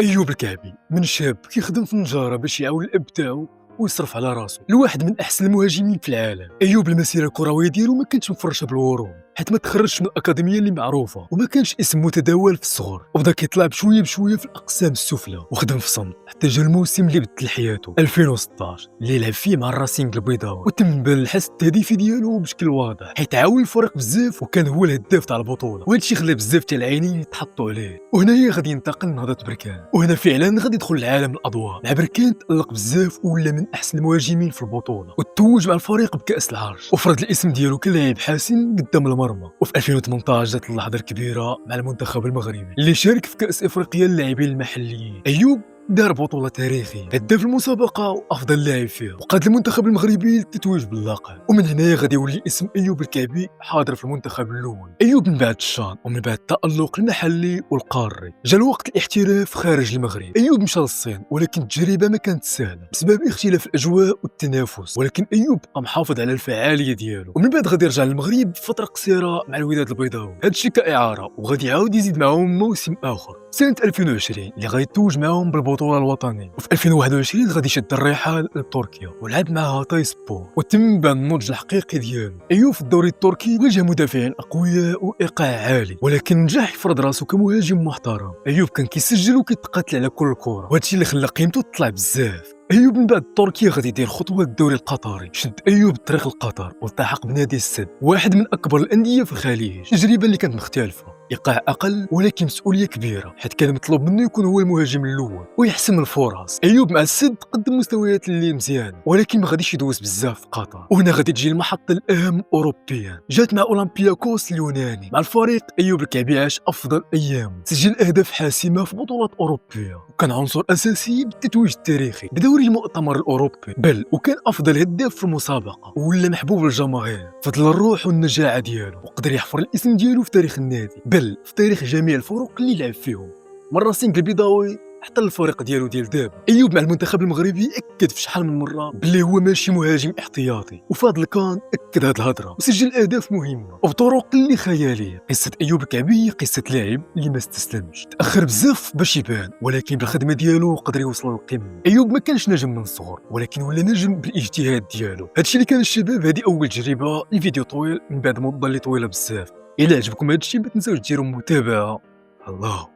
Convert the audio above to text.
أيوب الكعبي من شاب كيخدم في النجارة باش يعاون الأب تاعو ويصرف على راسو، لواحد من أحسن المهاجمين في العالم. أيوب المسيرة الكروية ديالو ما كانتش مفرشة بالورود، حيت ما تخرجش من الأكاديمية اللي معروفة وما كانش اسم متداول في الصغر، وبدا كيطلع بشوية بشوية في الأقسام السفلى وخدم في صمت حتى جا الموسم اللي بدل حياته 2016 اللي لعب فيه مع الراسينغ البيضاوي، وتم بان الحس التهديفي ديالو بشكل واضح حيت عاون الفريق بزاف وكان هو الهداف تاع البطولة، وهادشي خلى بزاف تاع العينين يتحطوا عليه. وهنايا غادي ينتقل لنهضة بركان، وهنا فعلا غادي يدخل لعالم الأضواء. مع بركان تألق بزاف ولا من أحسن المهاجمين في البطولة، وتوج مع الفريق بكأس العرش وفرض الاسم ديالو كلاعب حاسم قدام المرمى. وفي 2018 جات اللحظة الكبيرة مع المنتخب المغربي اللي شارك في كأس افريقيا للاعبين المحليين. أيوب دار بطولة تاريخية، هداف المسابقة وأفضل لاعب فيها، وقاد المنتخب المغربي للتتويج باللقب. ومن هنا غادي يولي اسم أيوب الكعبي حاضر في المنتخب الأول. أيوب من بعد الشان ومن بعد التألق المحلي والقاري جا الوقت الاحتراف خارج المغرب. أيوب مشى للصين، ولكن التجربة ما كانت سهلة بسبب اختلاف الأجواء والتنافس، ولكن أيوب بقى محافظ على الفعالية ديالو. ومن بعد غادي يرجع للمغرب فترة قصيرة مع الوداد البيضاوي، هادشي كإعارة، وغادي يعاود يزيد معاهم موسم آخر سنة 2020 اللي غادي يتوج معاهم بالبطولة الوطنية. وفي 2021 غادي يشد الرحال لتركيا ولعب مع هاتاي سبور، وتم بان النضج الحقيقي ديالو. أيوب في الدوري التركي واجه مدافعين أقوياء وإيقاع عالي، ولكن نجح يفرض راسو كمهاجم محترم. أيوب كان كيسجل وكيتقاتل على كل كرة، وهادشي اللي خلى قيمته تطلع بزاف. أيوب من بعد تركيا غادي يدير خطوة للدوري القطري، شد أيوب طريق القطر والتحق بنادي السد، واحد من أكبر الأندية في الخليج. التجربة اللي كانت مختلفة، إيقاع أقل ولكن مسؤولية كبيرة، حيت كان مطلوب منه يكون هو المهاجم الأول ويحسم الفرص. أيوب مع السد قدم مستويات اللي مزيانة، ولكن ما غاديش يدوز بزاف في قطر. وهنا غادي تجي المحطة الأهم أوروبيا، جات مع أولمبياكوس اليوناني. مع الفريق أيوب الكعبي عاش أفضل أيام، سجل أهداف حاسمة في بطولات أوروبية، وكان عنصر أساسي بالتتويج التاريخي بدوري المؤتمر الأوروبي، بل وكان أفضل هداف في المسابقة ولا محبوب الجماهير. فضل الروح والنجاعة ديالو، وقدر يحفر الاسم ديالو في تاريخ النادي، بل في تاريخ جميع الفرق اللي لعب فيهم، من الراسينغ البيضاوي حتى الفريق ديالو ديال دابا. أيوب مع المنتخب المغربي أكد في شحال من مرة بلي هو ماشي مهاجم احتياطي، وفهاد الكان أكد هاد الهضرة وسجل أهداف مهمة وبطرق اللي خيالية. قصة أيوب الكعبي قصة لاعب اللي ما استسلمش، تأخر بزاف باش يبان، ولكن بالخدمة ديالو قدر يوصل للقمة. أيوب ما كانش نجم من الصغر، ولكن ولا نجم بالاجتهاد ديالو. هادشي اللي كان الشباب، هادي أول تجربة الفيديو طويل من بعد مدة اللي طويلة بزاف. إلا عجبكم هادشي ما تنساوش ديروا متابعة. الله.